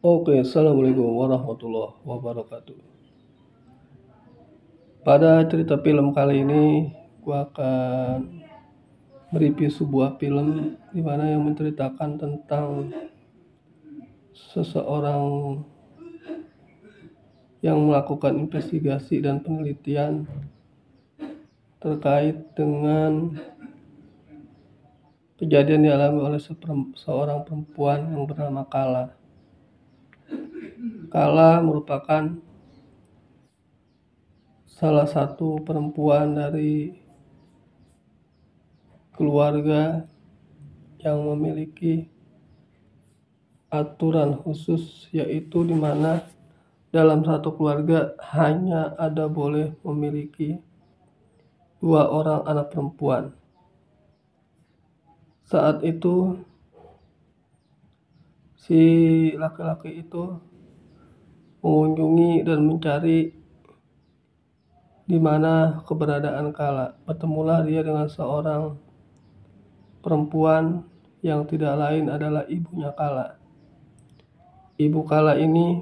Oke, assalamualaikum warahmatullahi wabarakatuh. Pada cerita film kali ini, gua akan mereview sebuah film di mana yang menceritakan tentang seseorang yang melakukan investigasi dan penelitian terkait dengan kejadian dialami oleh seorang perempuan yang bernama Kala. Kala merupakan salah satu perempuan dari keluarga yang memiliki aturan khusus, yaitu di mana dalam satu keluarga hanya ada boleh memiliki 2 orang anak perempuan. Saat itu si laki-laki itu mengunjungi dan mencari di mana keberadaan Kala. Bertemulah dia dengan seorang perempuan yang tidak lain adalah ibunya Kala. Ibu Kala ini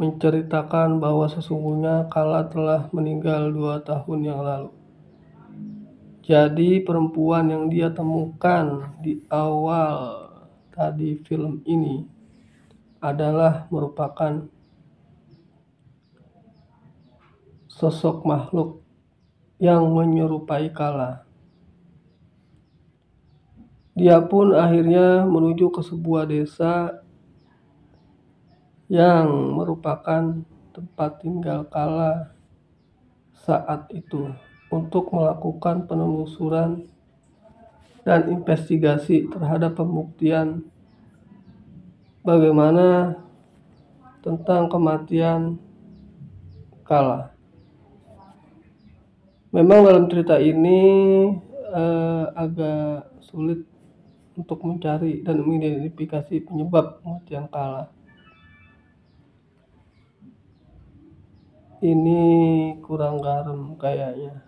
menceritakan bahwa sesungguhnya Kala telah meninggal 2 tahun yang lalu. Jadi perempuan yang dia temukan di awal tadi film ini adalah merupakan sosok makhluk yang menyerupai Kala. Dia pun akhirnya menuju ke sebuah desa yang merupakan tempat tinggal Kala saat itu untuk melakukan penelusuran dan investigasi terhadap pembuktian bagaimana tentang kematian Kala. Memang dalam cerita ini agak sulit untuk mencari dan mengidentifikasi penyebab kematian Kala. Ini kurang garam kayaknya,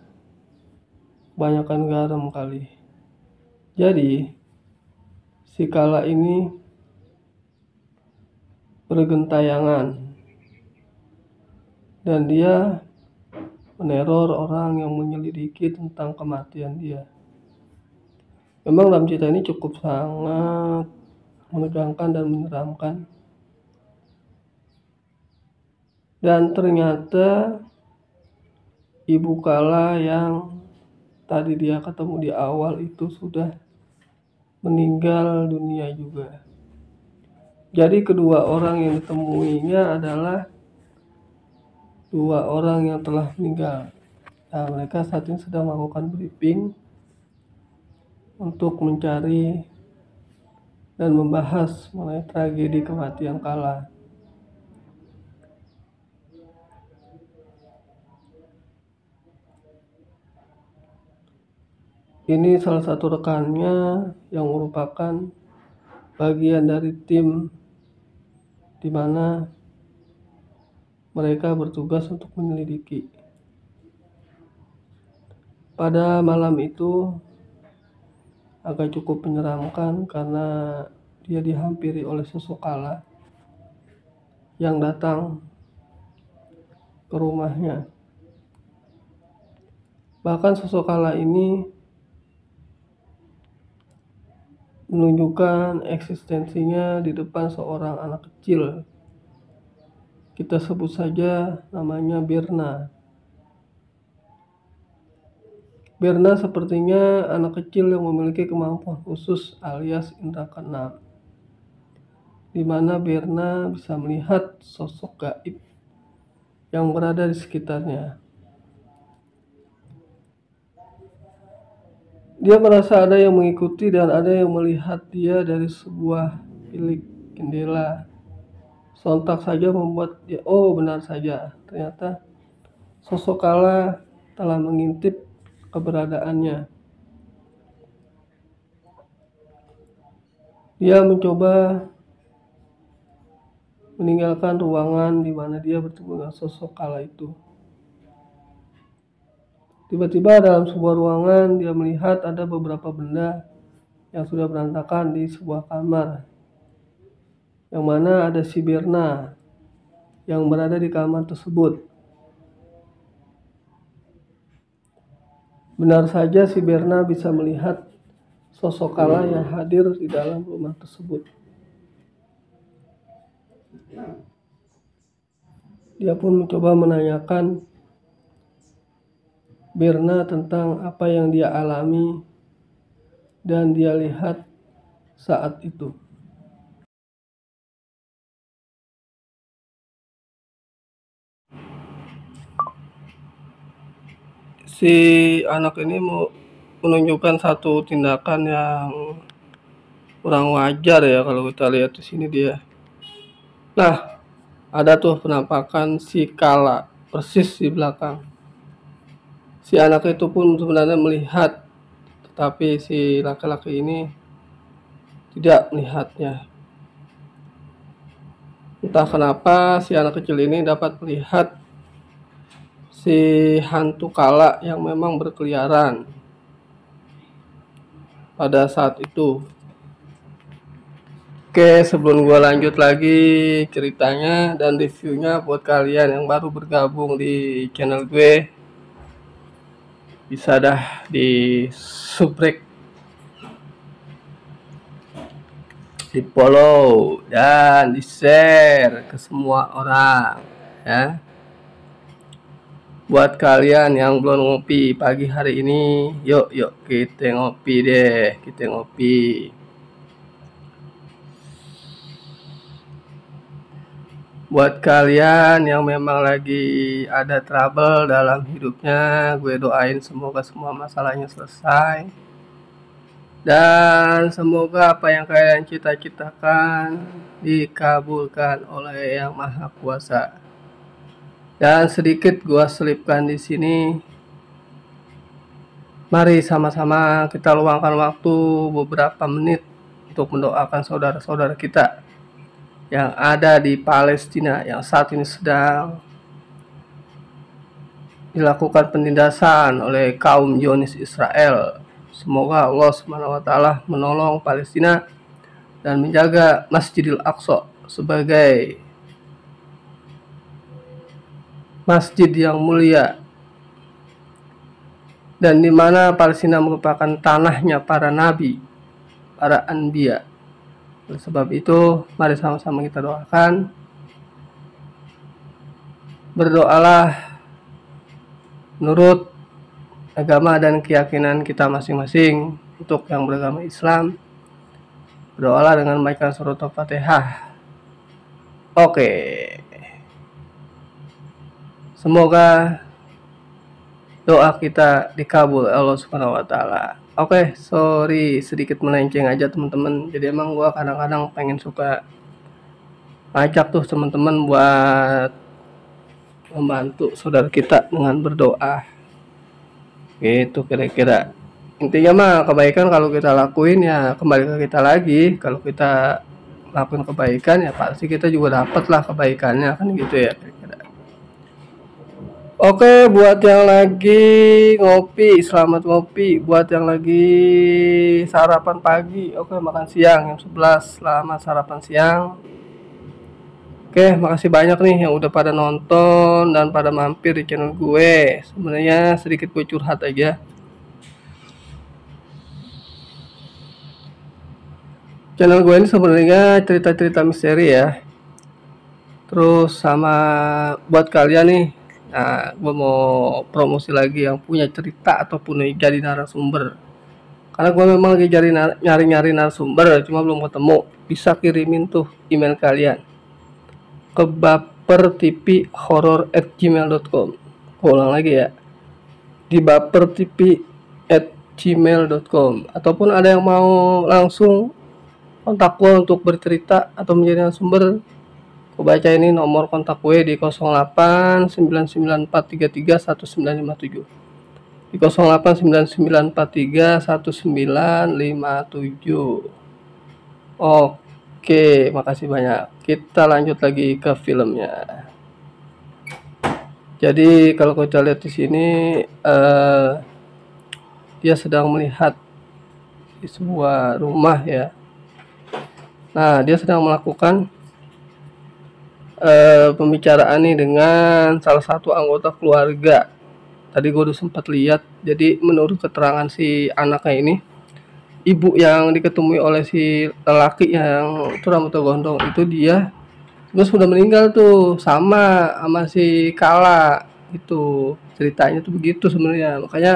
banyakan garam kali. Jadi si Kala ini bergentayangan dan dia meneror orang yang menyelidiki tentang kematian dia. Memang dalam cerita ini cukup sangat menegangkan dan menyeramkan. Dan ternyata ibu Kala yang tadi dia ketemu di awal itu sudah meninggal dunia juga. Jadi kedua orang yang ditemuinya adalah 2 orang yang telah meninggal. Nah, mereka saat ini sedang melakukan briefing untuk mencari dan membahas mengenai tragedi kematian Kala. Ini salah satu rekannya yang merupakan bagian dari tim di mana mereka bertugas untuk menyelidiki. Pada malam itu agak cukup menyeramkan karena dia dihampiri oleh sosok Kala yang datang ke rumahnya. Bahkan sosok Kala ini menunjukkan eksistensinya di depan seorang anak kecil. Kita sebut saja namanya Berna. Berna sepertinya anak kecil yang memiliki kemampuan khusus alias indera keenam, di mana Berna bisa melihat sosok gaib yang berada di sekitarnya. Dia merasa ada yang mengikuti dan ada yang melihat dia dari sebuah bilik jendela. Sontak saja membuat dia, oh benar saja, ternyata sosok Kala telah mengintip keberadaannya. Dia mencoba meninggalkan ruangan di mana dia bertemu dengan sosok Kala itu. Tiba-tiba dalam sebuah ruangan dia melihat ada beberapa benda yang sudah berantakan di sebuah kamar. yang mana ada si Birna yang berada di kamar tersebut. Benar saja si Birna bisa melihat sosok Kala yang hadir di dalam rumah tersebut. Dia pun mencoba menanyakan Birna tentang apa yang dia alami dan dia lihat saat itu. Si anak ini mau menunjukkan satu tindakan yang kurang wajar ya kalau kita lihat di sini dia. Nah, ada tuh penampakan si Kala persis di belakang. Si anak itu pun sebenarnya melihat, tetapi si laki-laki ini tidak melihatnya. Entah kenapa si anak kecil ini dapat melihat si hantu Kala yang memang berkeliaran pada saat itu. Oke, sebelum gue lanjut lagi ceritanya dan reviewnya buat kalian yang baru bergabung di channel gue, bisa dah di subscribe, di follow, dan di share ke semua orang ya. Buat kalian yang belum ngopi pagi hari ini, yuk kita ngopi deh, kita ngopi. Buat kalian yang memang lagi ada trouble dalam hidupnya, gue doain semoga semua masalahnya selesai. Dan semoga apa yang kalian cita-citakan dikabulkan oleh Yang Maha Kuasa. Dan sedikit gua selipkan di sini. Mari sama-sama kita luangkan waktu beberapa menit untuk mendoakan saudara-saudara kita yang ada di Palestina yang saat ini sedang dilakukan penindasan oleh kaum Zionis Israel. Semoga Allah SWT menolong Palestina dan menjaga Masjidil Aqsa sebagai masjid yang mulia dan di mana Palestina merupakan tanahnya para nabi, para anbiya. Oleh sebab itu, mari sama-sama kita doakan. Berdoalah menurut agama dan keyakinan kita masing-masing. Untuk yang beragama Islam, berdoalah dengan membacakan surat Al-Fatihah. Oke. Semoga doa kita dikabul Allah Subhanahu wa taala. Oke, sorry sedikit melenceng aja teman-teman. Jadi emang gua kadang-kadang pengen suka ngajak tuh teman-teman buat membantu saudara kita dengan berdoa. Gitu kira-kira. Intinya mah kebaikan kalau kita lakuin ya kembali ke kita lagi. Kalau kita lakuin kebaikan ya pasti kita juga dapat lah kebaikannya, kan gitu ya kira-kira. Oke, buat yang lagi ngopi, selamat ngopi. Buat yang lagi sarapan pagi, oke, makan siang jam 11, selamat sarapan siang. Oke, makasih banyak nih yang udah pada nonton dan pada mampir di channel gue. Sebenarnya sedikit gue curhat aja. Channel gue ini sebenarnya cerita-cerita misteri ya. Terus sama buat kalian nih, nah, gue mau promosi lagi yang punya cerita ataupun jadi narasumber. Karena gue memang lagi nyari-nyari narasumber, cuma belum ketemu. Bisa kirimin tuh email kalian ke bapertv@gmail.com. Ulang lagi ya, di bapertv@gmail.com. Ataupun ada yang mau langsung kontak gue untuk bercerita atau menjadi narasumber, aku baca ini nomor kontak gue di 0899433197, di 0899431957. Oke, makasih banyak. Kita lanjut lagi ke filmnya. Jadi kalau kita lihat di sini, dia sedang melihat di sebuah rumah ya. Nah, dia sedang melakukan pembicaraan nih dengan salah satu anggota keluarga. Tadi gue udah sempat lihat. Jadi menurut keterangan si anaknya ini, ibu yang diketemui oleh si lelaki yang itu rambutnya gondrong itu dia terus sudah meninggal tuh sama si Kala. Itu ceritanya tuh begitu sebenarnya. Makanya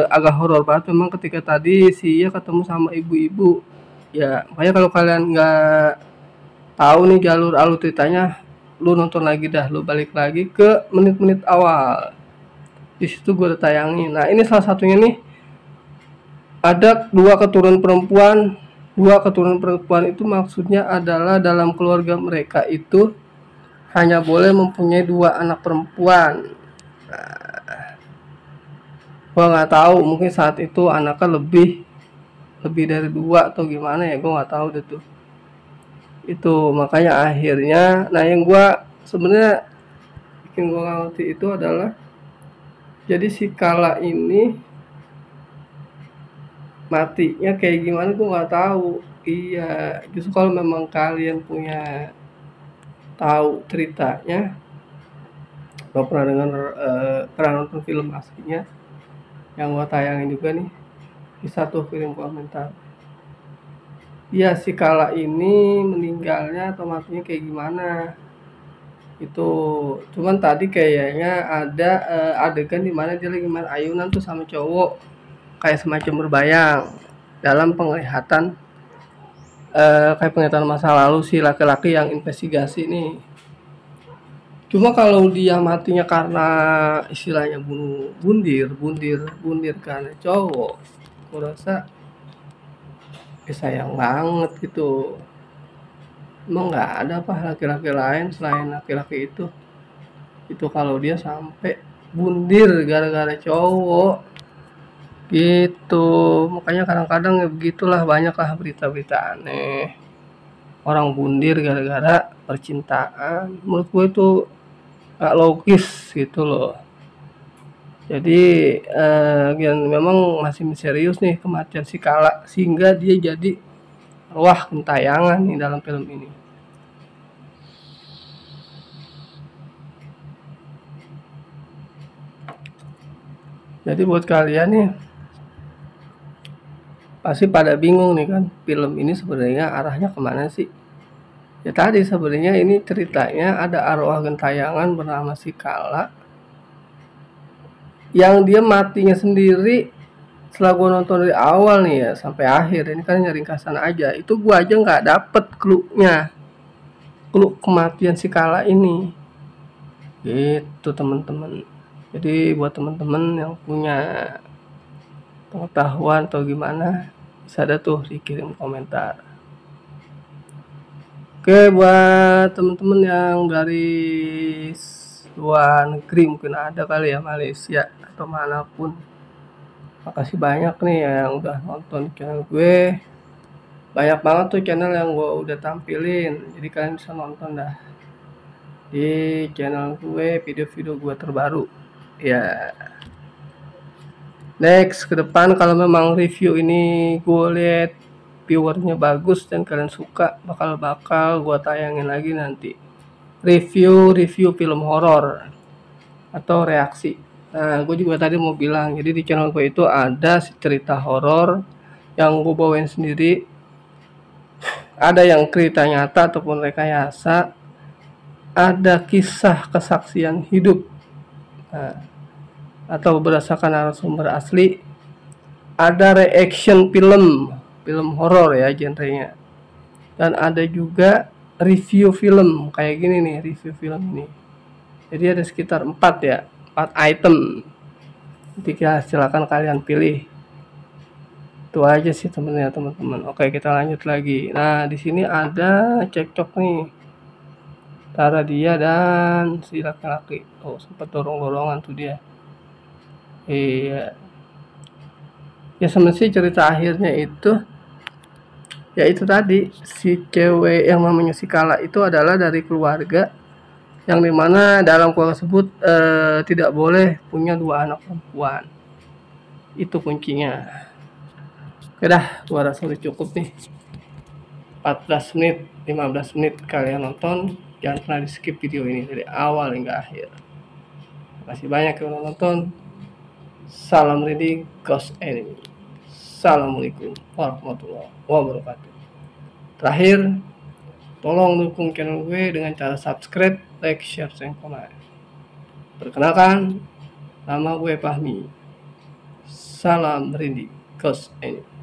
agak horor banget memang ketika tadi si Iya ketemu sama ibu-ibu. Ya, makanya kalau kalian nggak tahu nih jalur alur ceritanya, lu nonton lagi dah, lu balik lagi ke menit-menit awal. Di situ gue udah tayangin. Nah, ini salah satunya nih, ada dua keturunan perempuan. Dua keturunan perempuan itu maksudnya adalah dalam keluarga mereka itu hanya boleh mempunyai dua anak perempuan. Gua nggak tahu, mungkin saat itu anaknya lebih dari dua atau gimana ya, gua nggak tahu deh tuh. Itu makanya akhirnya, nah yang gua sebenarnya bikin gua nggak ngerti itu adalah, jadi si Kala ini matinya kayak gimana gua nggak tahu. Iya, justru kalau memang kalian tahu ceritanya, gua pernah dengar, pernah nonton film aslinya yang gua tayangin juga nih di satu film komentar. Iya, si Kala ini meninggalnya atau matinya kayak gimana itu, cuman tadi kayaknya ada adegan dimana dia lagi main ayunan tuh sama cowok, kayak semacam berbayang dalam penglihatan, kayak penglihatan masa lalu si laki-laki yang investigasi nih. Cuma kalau dia matinya karena istilahnya bunuh bundir karena cowok, aku rasa sayang banget gitu. Emang nggak ada apa laki-laki lain selain laki-laki itu kalau dia sampai bundir gara-gara cowok gitu. Makanya kadang-kadang ya begitulah, banyaklah berita-berita aneh orang bundir gara-gara percintaan. Menurut gue itu gak logis gitu loh. Jadi memang masih misterius nih kematian si Kala sehingga dia jadi arwah gentayangan nih dalam film ini. Jadi buat kalian nih pasti pada bingung nih kan, film ini sebenarnya arahnya kemana sih? Ya tadi sebenarnya ini ceritanya ada arwah gentayangan bernama si Kala yang dia matinya sendiri. Setelah gue nonton dari awal nih ya sampai akhir, ini kan ringkasan aja, itu gue aja nggak dapet clue kematian si Kala ini gitu teman-teman. Jadi buat teman-teman yang punya pengetahuan atau gimana, bisa ada tuh dikirim komentar. Oke, buat teman-teman yang dari luar negeri, mungkin ada kali ya, Malaysia atau manapun, makasih banyak nih yang udah nonton channel gue. Banyak banget tuh channel yang gue udah tampilin, jadi kalian bisa nonton dah di channel gue video-video gue terbaru ya. Next ke depan kalau memang review ini gue lihat viewernya bagus dan kalian suka, bakal gue tayangin lagi nanti review film horor atau reaksi. Nah, gue juga tadi mau bilang, jadi di channel gue itu ada cerita horor yang gue bawain sendiri, ada yang cerita nyata ataupun rekayasa, ada kisah kesaksian hidup, atau berdasarkan narasumber asli, ada reaction film horor ya genrenya, dan ada juga review film kayak gini nih, review film ini. Jadi ada sekitar 4 item. Nanti silakan kalian pilih. Itu aja sih temennya teman-teman. Oke, kita lanjut lagi. Nah, di sini ada cekcok nih antara dia dan si laki-laki. Oh, sempat dorong-dorongan tuh dia. Iya. Ya sebenarnya cerita akhirnya itu ya itu tadi, si cewek yang namanya si Kala itu adalah dari keluarga yang dimana dalam keluarga tersebut tidak boleh punya 2 anak perempuan. Itu kuncinya. Oke dah, gua rasa udah cukup nih. 14 menit, 15 menit kalian nonton. Jangan pernah di skip video ini dari awal hingga akhir. Terima kasih banyak yang udah nonton. Salam reading Ghost Enemy. Assalamualaikum warahmatullahi wabarakatuh. Terakhir, tolong dukung channel gue dengan cara subscribe, like, share, dan komen. Perkenalkan, nama gue Fahmi. Salam reading Ghost Enemy.